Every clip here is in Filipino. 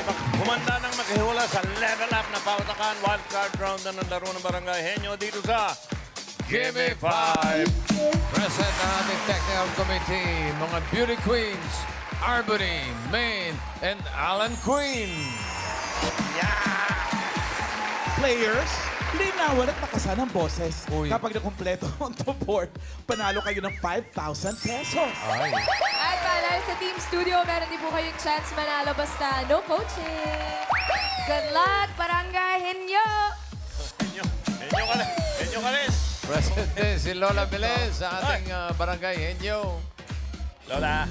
Kumanda ng maghiwala sa level up na pautakan. Wildcard round na ng laro ng Barangay Henyo dito sa Gimme 5. Present ang ating technical committee, mga beauty queens, Arbony, Maine, and Alan Queen. Players, linawan at makasan ang boses. Uy. Kapag nakumpleto ang top board, panalo kayo ng 5,000 pesos. Ay. At para sa Team Studio, meron din po kayong chance manalo basta no coaching. Good luck, Barangay Henyo! Henyo ka rin. Present din si Lola Velez sa ating Barangay Henyo. Lola.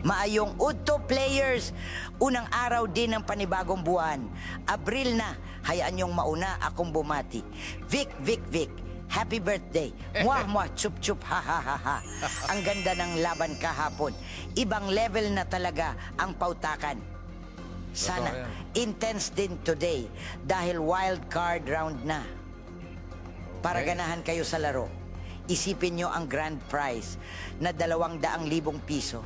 Maayong udto players. Unang araw din ng panibagong buwan. Abril na. Hayaan niyong mauna akong bumati. Vic, Vic, Vic. Happy birthday. Muah, muah, chup, chup, ha, ha, ha, ha. Ang ganda ng laban kahapon. Ibang level na talaga ang pautakan. Sana intense din today dahil wild card round na. Para ganahan kayo sa laro, isipin nyo ang grand prize na 200,000 piso.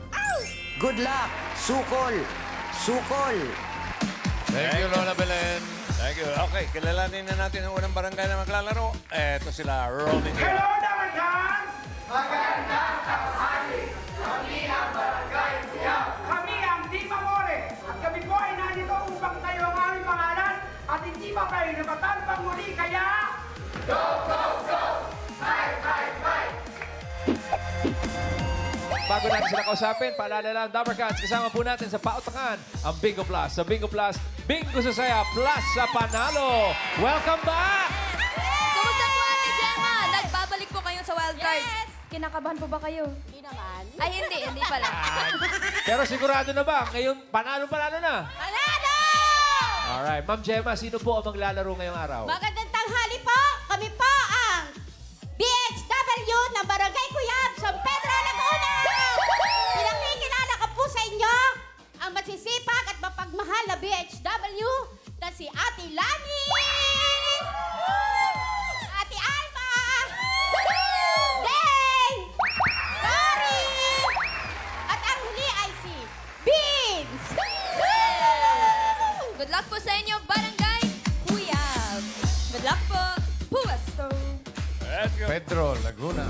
Good luck! Sukol! Sukol! Thank you, Lola Belen. Thank you. Okay, kilalanin na natin ang unang barangay na maglalaro. Eto sila, rolling in. Hello, Damergans! Magandang tanghali! Kami ang Barangay Kuyab. Kami ang Team Amore. At kami po ay nandito upang tayo ang aming pangalan at hindi pa kayo nabatan pang muli. Kaya... Go, go, go! Fight, fight, fight! Bago natin sila kausapin, paalala lang, Damercats, kasama po natin sa pautakan ang Bingo Plus. Sa Bingo Plus, Bingo sa saya, plus sa panalo. Welcome back! Kumusta po, Ate Gemma? Nagbabalik po kayo sa wildcard. Yes! Kinakabahan po ba kayo? Hindi naman. Ay, hindi pala. Pero sigurado na ba? Ngayon, panalo na. Panalo! Alright. Ma'am Gemma, sino po ang maglalaro ngayong araw? Magandang tanghali po. Kami po ang BHW ng Barangay Kuyab, San Pedro, Laguna. Pinakikilala ko po sa inyo ang masisipag at mapagmahal na BHW na si Ate Lani, Ate Alma, Deng, Dory, at ang huli ay si Beans. Good luck po sa inyo, Barangay Kuyab. Good luck po, Puwesto. Let's go. Pedro, Laguna.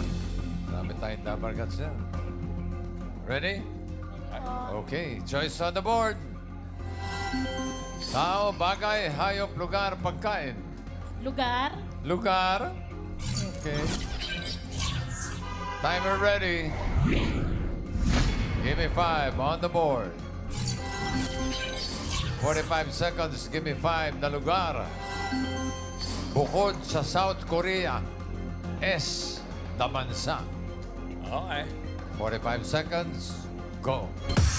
Marami tayong Damercats yan. Ready? Okay, choice on the board. Tao, bagay, hayop, lugar, pagkain. Lugar? Lugar. Okay. Timer ready. Give me 5 on the board. 45 seconds, give me 5 na lugar. Bukod sa South Korea, S na bansa. Okay. 45 seconds, go.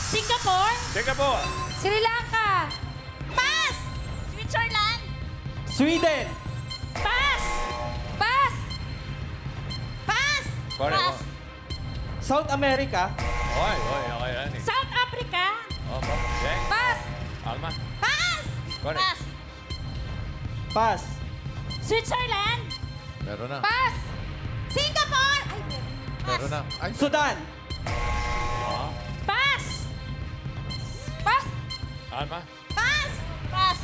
Singapore? Singapore. Sri Lanka. Pass! Switzerland? Sweden! Pass! Pass. Pass! Correct. Pass! South America? Okay, yan eh. South Africa? Okay. Jeng. Pass. Alma. Pass! Correct. Pass! Pass. Switzerland? Meron na. Pass. Singapore? Ay, pass! Meron na. Ay, Sudan! Pass! Pass. Alma. Pass! Pass!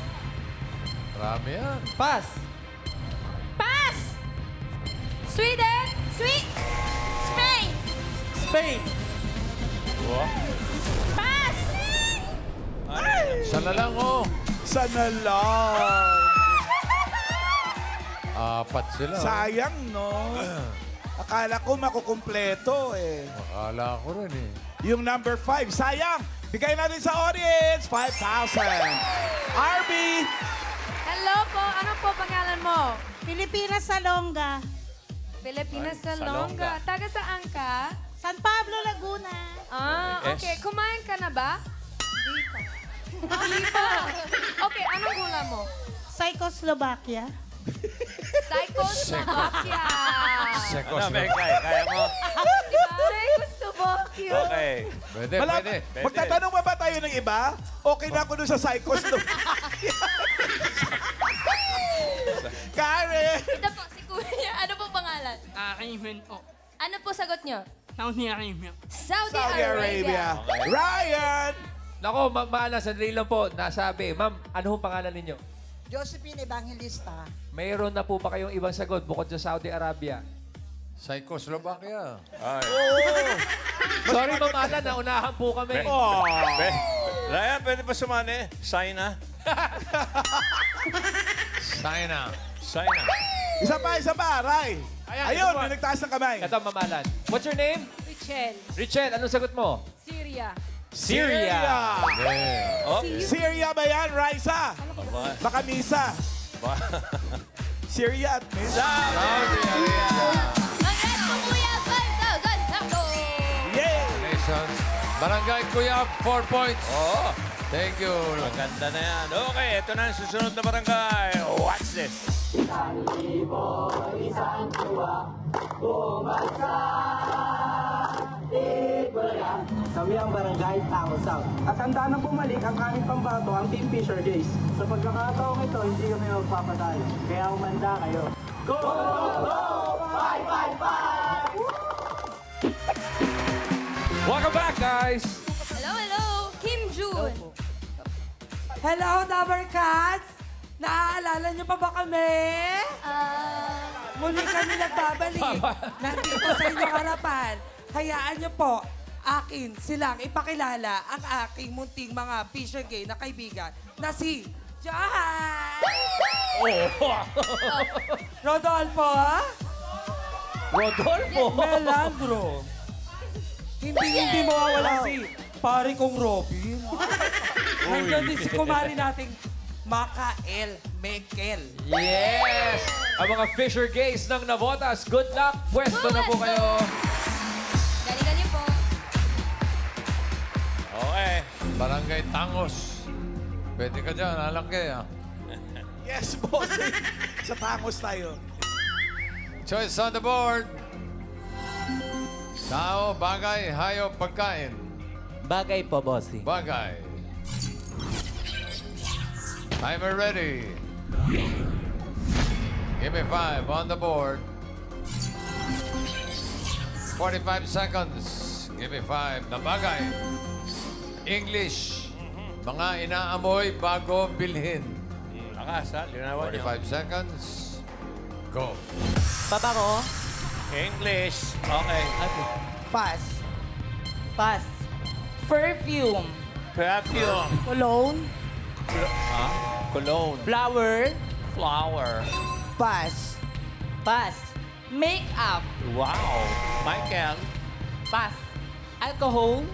marami yan. Pass. Pass! Sweden. Spain! Spain. Pass! Isa na lang, oh. Sana lang. Apat sila. oh. Sayang, no? Akala ko makukumpleto, eh. Akala ko rin, eh. Yung number 5, sayang. Bigay natin sa audience, 5,000. RB. Hello po. Ano po pangalan mo? Pilipinas Salonga. Pilipinas Ay, Salonga. Taga saan ka? San Pablo, Laguna. Ah, Yes. okay. Kumain ka na ba? Hindi pa. Okay, anong gula mo? Czechoslovakia. Czechoslovakia. Sekos Ano, na. Bekay? Kaya mo? Czechoslovakia. Okay. Pwede, Wala, pwede. magtatanong pa ba tayo ng iba? Okay na ako dun sa Psychos. Karen! Ito po, si Kuya. Ano po pangalan? Raymond po. Ano po sagot nyo? Saudi Arabia. Saudi Saudi Arabia. Arabia. Ryan! Nako, maalas, sandali lang po. Nasabi, ma'am, ano hong pangalan ninyo? Josephine Evangelista. Mayroon na po ba kayong ibang sagot bukod sa Saudi Arabia? Czechoslovakia. Ay. Sorry, Ma'am Alan, naunahan po kami. Ryan, pwede ba sumali? China? China. China. Isa pa, Ray. Ayan, Ayun, ito po. may nagtaas ng kamay. Ito, Ma'am Alan. What's your name? Richel. Richel, anong sagot mo? Syria. Syria. Oh, Syria ba yan, Raisa? Baka Misa. Syria at Misa. Saudi Arabia. Congrats po, Kuya. 5,000 pesos. Yay! Nations. Barangay Kuyab, 4 points. Oo. Thank you. Maganda na yan. Okay, ito na ang susunod na barangay. Watch this. Kami ang barangay Tao South. At handa na bumalik ang aming pambato, ang Team Fisher Days. Sa pagkakataong ito, hindi kami magpapatay. Kaya umanda kayo. Go! Go! Bye! Bye! Bye! Welcome back, guys. Hello. Kim Jun. Hello, Dabber Cats! Naaalala niyo pa ba kami? Muli kami nagbabalik. Nandito sa inyong harapan. Hayaan niyo po, akin silang ipakilala ang aking munting mga Fisher Gay na kaibigan na si Johan! Rodolfo? Rodolfo. Melandro. Hindi mawawala si pare kong Robin. Nandiyan din si kumari nating Makael Mekel. Yes! Ang mga Fisher Gays ng Navotas, good luck. Pwesto na po kayo. Galing-galing po. Okay. Barangay Tangos. Pwede ka dyan, alangke ah. Yes, boss. Sa tangos tayo. Choice on the board. Tao, bagay, hayop, pagkain. Bagay po, bossy. Bagay. Timer ready. Give me 5 on the board. 45 seconds. Give me 5 na bagay. English. Mga inaamoy bago bilhin. Lakas, ha? Linawan niyo. 45 seconds. Go. Pabango? English. Okay. Pass. Pass. Perfume. Perfume. Cologne. Cologne. Flower. Flower. Pass. Pass. Makeup. Wow. Michael. Pass. Alcohol.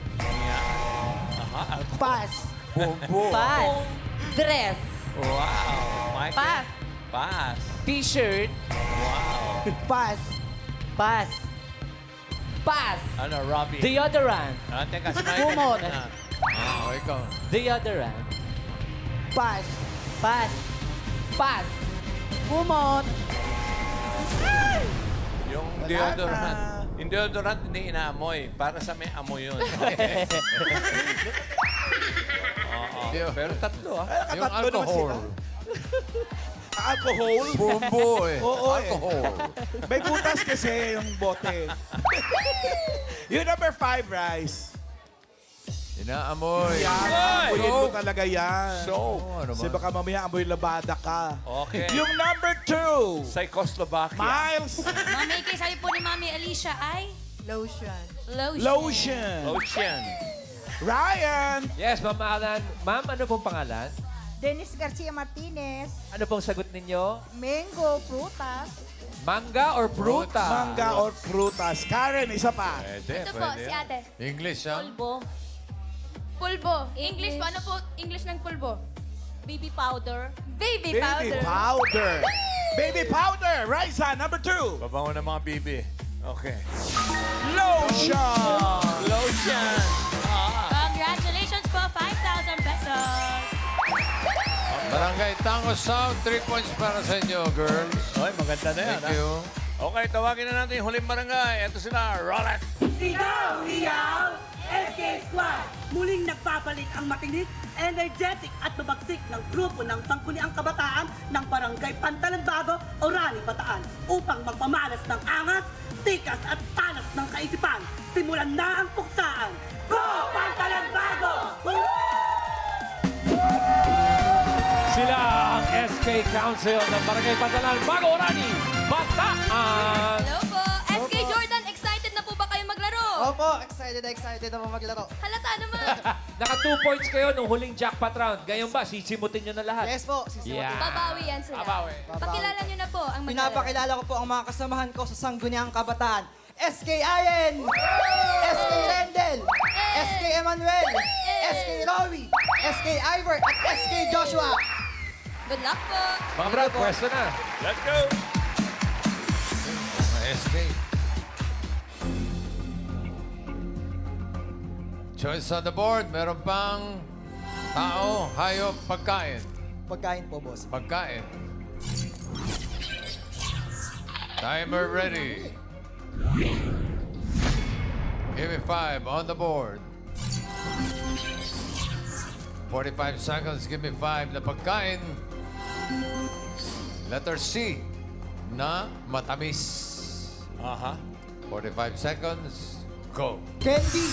Aha. Pass. Bobo. Pass. Dress. Wow. Michael. Pass. Pass. T-shirt. Wow. Pass. Pass. Pass. Ano, Robbie? Deodorant. Teka, si Michael. Kumot. Ikaw. Deodorant. Pass. Pass. Pass. Kumot. Yung deodorant. Yung deodorant hindi inaamoy. Para sa may amoy yun. Oo. Pero tatlo, ha? Yung Tatlo naman alcohol. sila. Alcohol? Bumbo eh. Oo, eh. Alcohol. May butas kasi yung bote. Yung number 5, Rice. Inaamoy. Yan, amoyin mo talaga yan. So, ano Kasi ba? baka mamaya amoy labada ka. okay. Yung number 2, Czechoslovakia. Miles Mami, kay sabi po ni Mami Alicia ay Lotion. Lotion. Ocean. Ryan, Yes, Ma'am Alan. Ma'am, ano pong pangalan? Dennis Garcia Martinez. Ano pong sagot ninyo? Mango, prutas. Manga or pruta? mangga or prutas. Karen, isa pa. Pwede, Ito po, pwede. si ate. English, ha? Pulbo. Pulbo. English po. Ano po English ng pulbo? Baby powder. Baby Baby powder. powder. Baby powder. Raisa, number 2. Babango ng mga bibi. Okay. Lotion. Lotion. Congratulations po, 5,000 pesos. Barangay Tangos South, 3 points para sa inyo, girls. Okay, maganda na yan. Thank you. Okay, tawagin na natin yung huling barangay. Ito sila, Rolet. Sigaw! Iyaw! SK Squad! Muling nagpapalik ang matinik, energetic at mabagsik ng grupo ng Sangkuniang Kabataan ng Barangay Pantalanbago o Rani Bataan upang magpamalas ng angas, tikas at talas ng kaisipan. Simulan na ang puksaan! Go Pantalanbago! SK Council ng Barangay Pantalan, Bago Orani, Bataan. Hello po. SK Jordan, excited na po ba kayo maglaro? Opo, excited na po maglaro. Halata naman. Naka 2 points kayo nung huling jackpot round. Ngayon ba, sisimutin nyo na lahat? Yes po, sisimutin. Yeah. Babawi yan sila. Babawi. Pakilala nyo na po ang maglaro. Pinapakilala ko po ang mga kasamahan ko sa Sangguniang Kabataan. SK Ayen! SK Rendel! SK Emmanuel! SK Rowie! SK Ivor! At SK Joshua! Good luck po. Mga brad, pwesto na. Let's go! SK. Choice on the board. Meron pang tao, hayop, pagkain. Pagkain po, boss. Pagkain. Timer ready. Give me 5 on the board. 45 seconds. Give me 5 na pagkain. Letter C na matamis. Aha. 45 seconds. Go. Candy!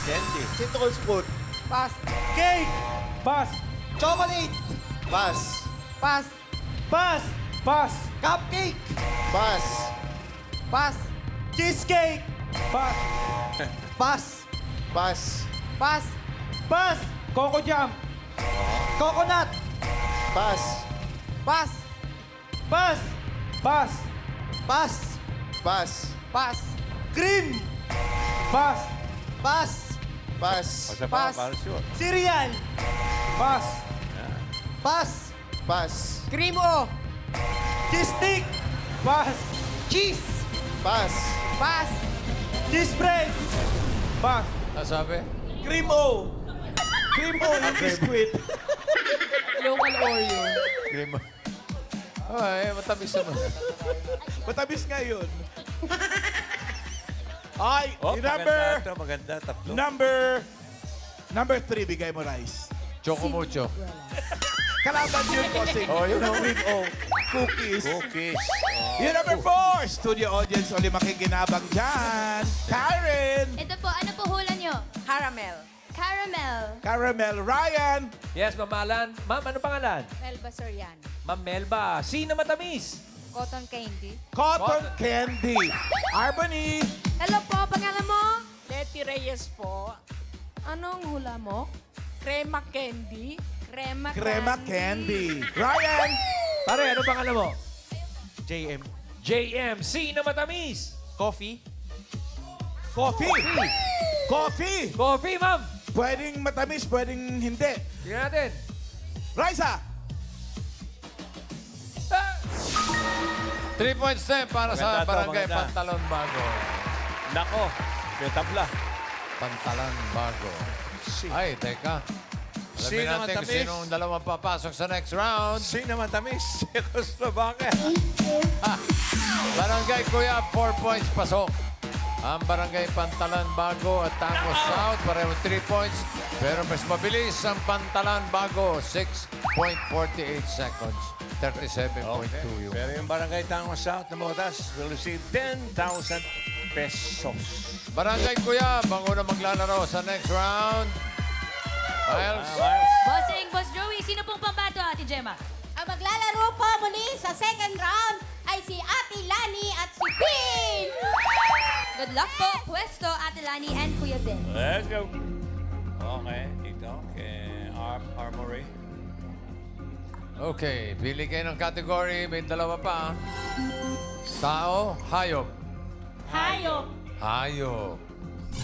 Candy. Citrus fruit. Pass. Cake! Pass. Chocolate! Pass. Pass. Pass. Pass. Cupcake! Pass. Pass. Cheesecake! Pass. Pass. Pass. Pass. Pass. Coco jam. Coconut. Pass. Pass. Pass. Pass. Pass. Pass. Pass. Cream. Pass. Pass. Pass. Pasa pa, Pass. para sure. Cereal. Pass. Pass. Pass. Cream o. Cheese stick. Pass. Cheese. Pass. Pass. Cheese bread. Pass. Nasabi? Cream O. Cream O yung biscuit. Local Oreo. Cream. Ay, matamis naman. Matamis nga yun. Ay, Oh, number, maganda ito. Maganda. Tatlo. number 3, bigay mo rice. Choco mucho. Kalaban yun, bossing. Oh, yun. Cream O. Cookies. Cookies. Yung number 4, studio audience, uli makikinabang dyan. Karen. Ito po, ano po hula nyo? Caramel. Caramel. Caramel. Ryan. Yes, Ma'am Alan. Ma'am, ano pangalan? Melba Soriano. Ma'am Melba. Sino matamis? Cotton candy. Cotton Candy. Arbony. Hello po, pangalan mo? Letty Reyes po. Anong hula mo? Crema candy. Crema Crema Candy. Ryan. Pare, ano pangalan mo? JM. JM. Sino matamis? Coffee. Coffee. Coffee. Coffee, ma'am. Pwedeng matamis, pwedeng hindi. Tingnan natin. Raisa. 3 points na para sa Maganda to, Barangay maganda. Pantalon Bago. Nako. May tabla. Pantalan Bago. Ay, teka. Alamin Sino natin kung matamis? sinong dalawang papasok sa next round. Sino matamis? Czechoslovakia. Barangay Kuya, 4 points pasok. Ang Barangay Pantalan Bago at Tango South, pareho 3 points. Pero mas mabilis ang Pantalan Bago, 6.48 seconds. 37.2 yung. Pero yung Barangay Tango South na Motas will receive 10,000 pesos. Barangay Kuya, bango na maglalaro sa next round. Miles. Bossing, Boss Joey, sino pong pambato, Ate Gemma? Ang maglalaro po muli sa second round ay si Ate Lani at si Pin. Good luck po, Pwesto, Ate Lani, and Kuya Vin. Let's go. Okay, dito kay Armory. Okay, pili kayo ng category. May dalawa pa. Tao, hayop. Hayop. Hayop.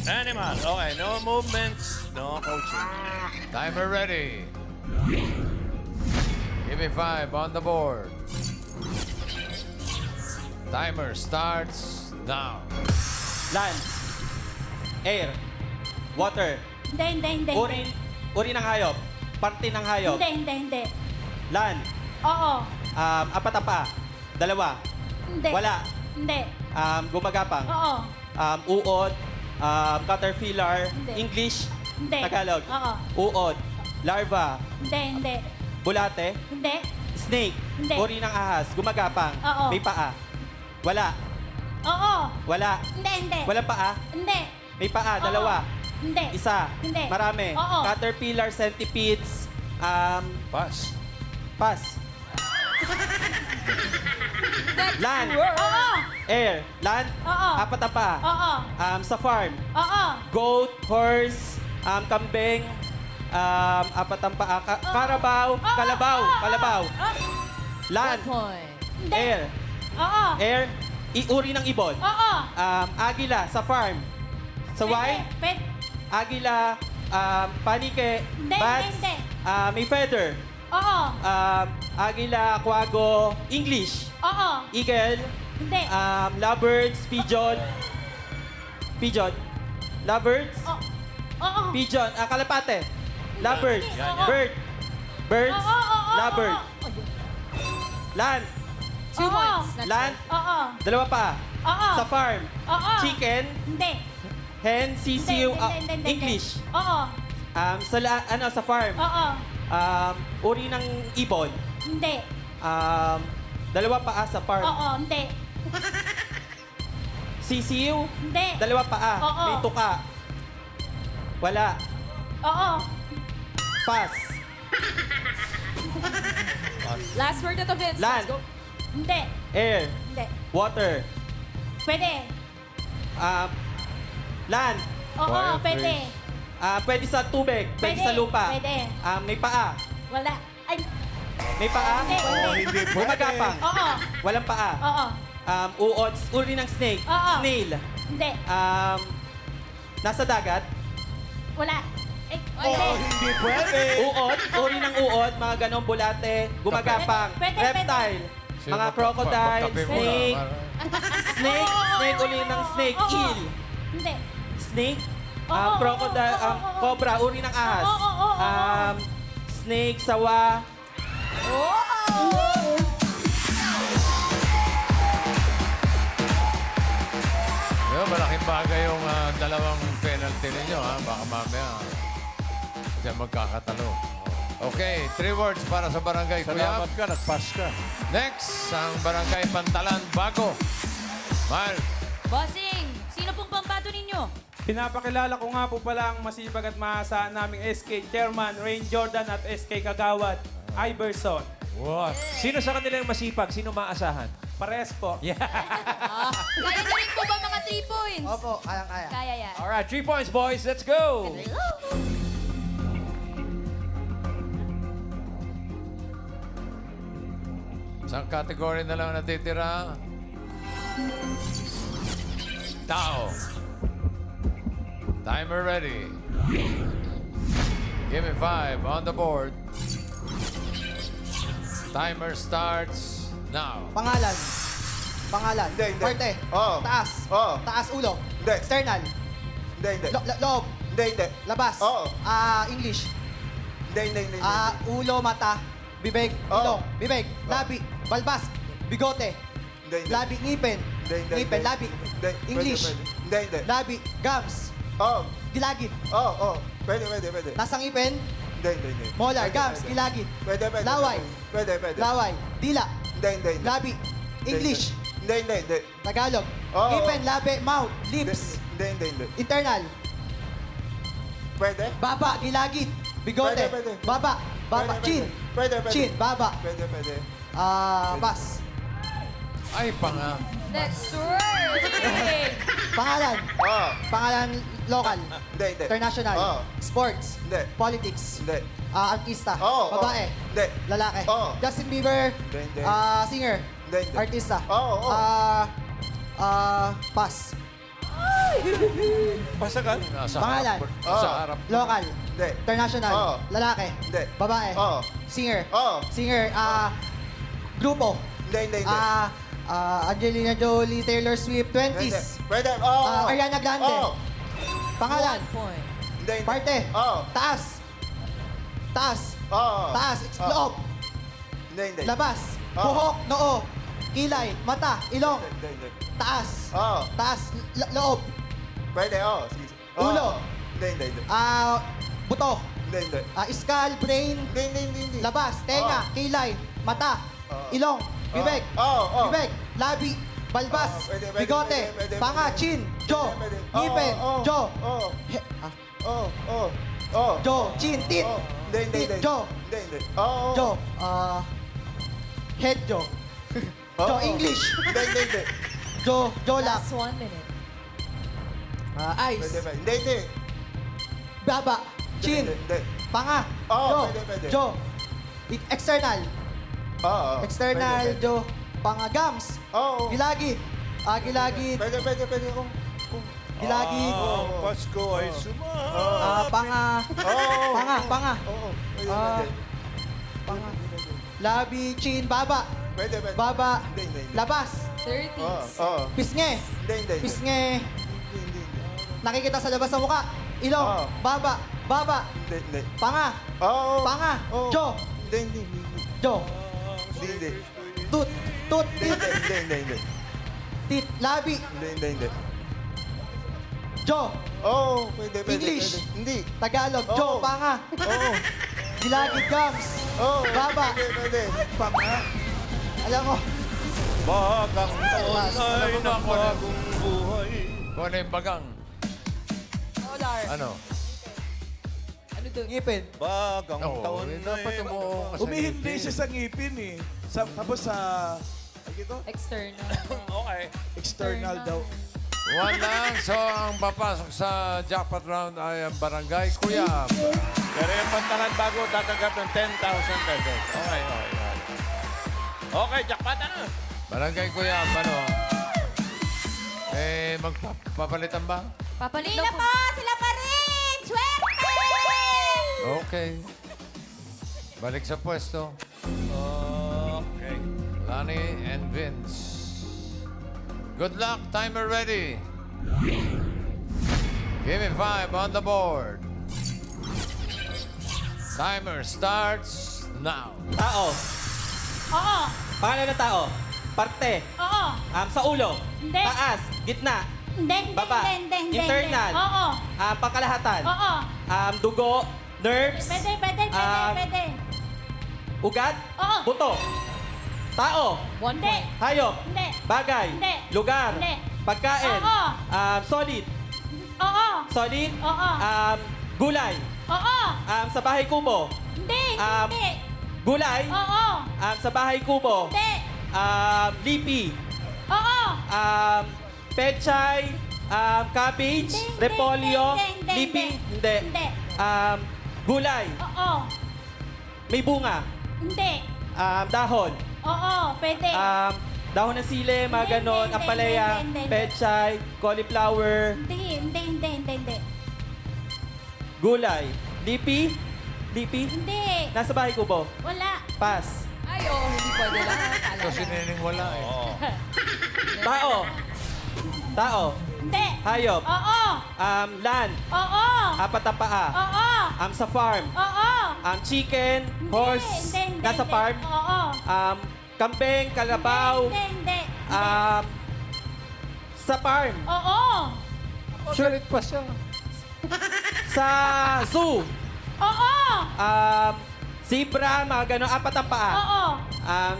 Animal. Okay, no movements, no coaching. Timer ready. Give me 5 on the board. Timer starts now. Land. Air. Water. Hindi. Uri ng hayop. Parte ng hayop. Hindi. Land. Oo. Apat na paa. Dalawa. Hindi. Wala. Hindi. Gumagapang. Oo. Uod. Caterpillar. Hindi. English. Hindi. Tagalog. Oo. Uod. Larva. Hindi. Bulate. Hindi. Snake. Hindi. Uri ng ahas. Gumagapang. Oo. May paa. Wala. Oo. Wala. Hindi. Walang paa. Hindi. May paa. Oo. Dalawa. Hindi. Isa. Hindi. Marami. Oo. Caterpillar, centipedes. Pass. Pass. Land. Oo. Air. Land. Oo. Apat na paa. Oo. Sa farm. Oo. Goat, horse, kambing, apat ang paa. Karabaw, kalabaw, kalabaw. Land. Hindi. Air. Oo. Air. Uri ng ibon. Oo. Agila sa farm. Sa Y. Agila, panike, Hindi, bats, hindi. may feather. Oo. Agila, kwago, English. Oo. Eagle, Hindi. lovebirds, pigeon. Pigeon. Lovebirds, Oo. pigeon, kalapate. Lovebirds, hindi. Oo. bird. Birds, Oo. lovebird. Land. 2 points. Land, Oo. dalawa pa. Oo. Sa farm. Oo. Chicken, Hindi. hen, sisiw, Hindi. English. Oo. Sa farm. Oo. Uri ng ibon. Hindi. Dalawa paa sa farm. Oo. Hindi. Sisiw, Hindi. dalawa paa. Oo. May tuka. Wala. Oo. Pass. Last word na to, Vince. Land. Let's go. Hindi. Air. Hindi. Water. Pwede. Land. Oo. Quiet, Pwede. Pwede sa tubig. Pwede Pwede. sa lupa. Pwede. May paa. Wala. Ay. May paa. Hindi. Hindi pwede. Gumagapang. Oo. Walang paa. Oo. Uod. Uri ng snake. Oo. Snail. Hindi. Nasa dagat. Wala. Ay. Oh, hindi pwede. Uod. Uri ng uod. Mga ganong bulate. Gumagapang. Pwede. Reptile. Sino Mga magka- crocodile. magkape mo na, Snake. para- Snake. Snake uli ng snake. Oo. Eel. Hindi. Snake. Oo, Crocodile. oo, oo. Cobra. Uri ng ahas. Oo. Snake. Sawa. Yo, malaking bagay yung dalawang penalty ninyo, ha? Baka mamaya diyan magkakatalo. Okay, 3 words para sa Barangay Salamat Kuyab. ka, nag-pass ka. Next, ang Barangay Pantalan Bago. Miles. Bossing, sino pong pambato ninyo? Pinapakilala ko nga po pala ang masipag at maasahan naming SK Chairman Rain Jordan at SK Kagawad Iverson. What? Sino sa kanila yung masipag? Sino maasahan? Pares po. Yeah. Kaya na rin po ba mga 3 points? Opo, kayang-kaya. Kaya yan. Alright, 3 points, boys. Let's go! Isang category na lang natitira. Tao. Timer ready. Give me 5 on the board. Timer starts now. Pangalan. Pangalan. Hindi, hindi. Parte. Oo. Taas. Oo. Taas ulo. Hindi. External. Hindi. Loob. Hindi. Labas. Oo. English. Hindi. Ulo, mata. Bibig. Oo. Ilong. Bibig. Labi. Balbas. Bigote. Hindi. Labi. Ngipin. Ngipin. Labi. English. Hindi. Labi. Gums. Oo. Gilagid. Oo. Pwede. Nasa ngipin. Hindi. Molar. Pwede, Gums. pwede. Gilagid. Pwede. Laway. Pwede. Laway. Dila. Hindi. Labi. English. Hindi. Tagalog. Oo. Ngipin. Labi. Mouth. Lips. Hindi. Internal. Pwede? Baba. Gilagid. Bigote. Pwede. Baba. Baba. Pwede, Chin. Pwede. Chin. Baba. Pwede. Pass. Ay, panga. Next word. Pangalan. Oo. Pangalan local. Hindi. International. Oo. Sports. Hindi. Politics. Hindi. Artista. Oo. Babae. Hindi. Lalaki. Oo. Justin Bieber. Hindi. Singer. Hindi. Artista. Oo. Pass. Pasa ka? Nasa Pangalan. harap. Sa harap. Local. Hindi. International. Oo. Lalaki. Hindi. Babae. Oo. Singer. Oo. Singer. Grupo. Hindi. Angelina Jolie, Taylor Swift, 20s. Pwede. Oo. Ariana Grande. Oo. Pangalan. Point. Hindi. Parte. Oo. Taas. Oo. Taas. Oo. Loob. Hindi. Labas. Oo. Buhok. Noo. Kilay. Mata. Ilong. Hindi. Taas. Oo. Taas. Loob. Pwede. Oo. Sige. Ulo. Hindi. Buto. Hindi. Skull. Brain. Hindi. Labas. Tenga. Kilay. Mata. Oo. Ilong. Bibig. Oo. Bibig. Labi. Balbas. Pwede. Bigote. Pwede. Panga. Chin. Jaw. Pwede. Ngipin. Oo. Jaw. Oo. Oo. Jaw. Chin. Tit. Hindi. Tit. Jaw. Hindi. Oo. Jaw. Head Jo. Jo, English. Hindi. Jolak. Last 1 minute. Eyes. Hindi. Baba. Chin. Hindi. Panga. Oo, Jo. pwede. Jo. External. Oo. External, Jo. Panga. Gums. Oo. Gilagid. Gilagid. Pwede. Gilagid. Pasko ay sumama. Panga. Panga. Oo. Panga. Labi, chin, baba. Pwede. Baba. Hindi. Labas. 30s. Oo. Pisnge. Hindi. Pisnge. Nakikita sa labas ng muka. Ilong. Oo. Baba. Hindi. Panga. Oo. Panga. Oo. Jo. Hindi. Jo. Hindi. Tut. Hindi. Tit. Labi. Hindi. Jo. Oo. Pwede. English. Hindi. Tagalog. Oo. Jo. Panga. Oo. Gilagid, gums. Oo. Baba. Pwede. Alam mo. Bagang taon ay nabagong buhay. Kung ano yung bagang? Ano? Ano doon? Ngipin. Bagang Oo, taon dapat ay mo kasi Umihindi siya sa ngipin eh. Tapos sa... External. Okay. External daw. One lang. So, ang papasok sa jackpot round ay ang Barangay Kuyab. Pero yung pantalan bago tatanggap ng 10,000 pesos. Okay. Okay, jackpot na. Barangay Kuyab, ano? Magpapalitan ba? Papalit Hindi daw na po, sila pa rin! Swerte! Okay. Balik sa pwesto. Okay. Lani and Vince. Good luck. Timer ready. Give me 5 on the board. Timer starts now. Tao. Oo. Pangalan ng tao. Parte. Oo. Sa ulo. Hindi. Taas. Gitna. Hindi. Baba. Internal. Oo. Pangkalahatan. Oo. Dugo. Nerves. Pwede. Ugat. Oo. Buto. Tao. Hindi. Hayop. Hindi. Bagay. Hindi. Lugar. Hindi. Pagkain. Oo. Solid. Oo. Solid. Oo. Gulay. Oo. Sa bahay kubo. Hindi. Gulay. Oo. Sa bahay kubo. Hindi. Lipi. Oo. Pechay. Cabbage. Hindi, Repolyo. hindi. Lipi. Hindi. Hindi. Gulay. Oo. May bunga. Hindi. Dahon. Oo. Pwede. Dahon ng sile, mga Hindi, ganon, hindi, ampalaya, hindi. pechay, cauliflower, Hindi. gulay. Lipi? Hindi. Nasa bahay kubo. Wala. Pass. Ay, hindi pwede lang. So, si Nening wala eh. Tao. Hindi. Hayop. Oo. Land. Oo. Apat na paa. Oo. Sa farm. Oo. Chicken, horse. Hindi. Nasa farm. Oo. Kambing, kalabaw. Hindi. Sa farm. Oo. Sulit pa siya. Sa zoo. Oo. Zebra, mga ganon, apat ang paa. Oo.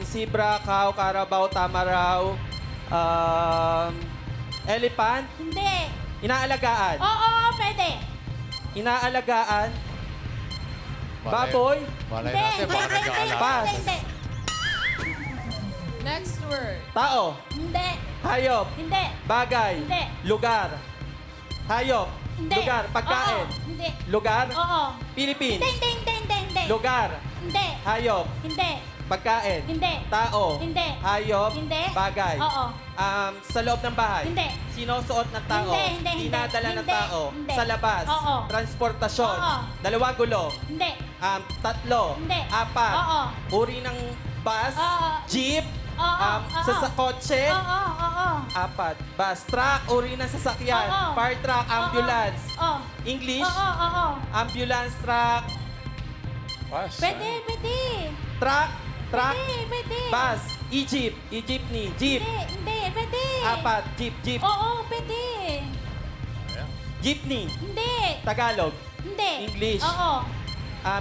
Zebra, cow, carabao, tamaraw, elephant. Hindi. Inaalagaan. Oo, pwede. Inaalagaan. Baboy. Malay natin, baka nag-aalala. Pass. Hindi. Next word. Tao. Hindi. Hayop. Hindi. Bagay. Hindi. Lugar. Hayop. Hindi. Lugar. Pagkain. Oo. Hindi. Lugar. Oo. Philippines. Hindi. Lugar. Hindi. Hayop. Hindi. Pagkain. Hindi. Tao. Hindi. Hayop. Hindi. Bagay. Oo. Sa loob ng bahay. Hindi. Sinusuot ng tao. Hindi. Dinadala ng Hindi. tao. Hindi. Sa labas. Oo. Transportasyon. Oo. 2 gulo. Hindi. 3. Hindi. 4. Oo. Uri ng bus. Oo. Jeep. Oo. Sa kotse. Oo. 4. Bus. Truck. Uri ng sasakyan. Oo. Fire truck. Ambulance. Oo. English. Oo. Ambulance truck. Pass. Pwede. Truck. Pwede. Bus. Jeep. Jeepney. Jeep. Hindi. Pwede. 4. Jeep. Oo, pwede. Jeepney. Hindi. Tagalog. Hindi. English. Oo.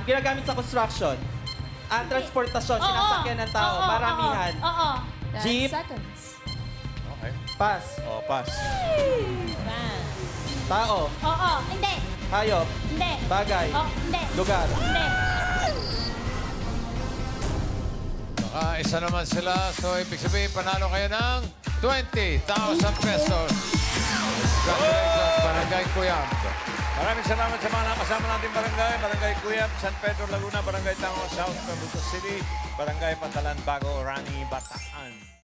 Ginagamit sa construction. Ang transportasyon, sinasakyan ng tao, maramihan. Oo. 10 Jeep. seconds. Okay. Pass. Pass. Tao. Oo. Hindi. Hayop. Hindi. Bagay. Oo. Hindi. Lugar. Hindi. Naka-isa naman sila. So, ibig sabihin, panalo kayo ng 20,000 pesos. Congratulations, Barangay Cuyab. Maraming salamat sa mga nakasama natin barangay. Barangay Cuyab, San Pedro, Laguna, Barangay Tango South, Cabuto City, Barangay Pantalan, Bago, Rani, Bataan.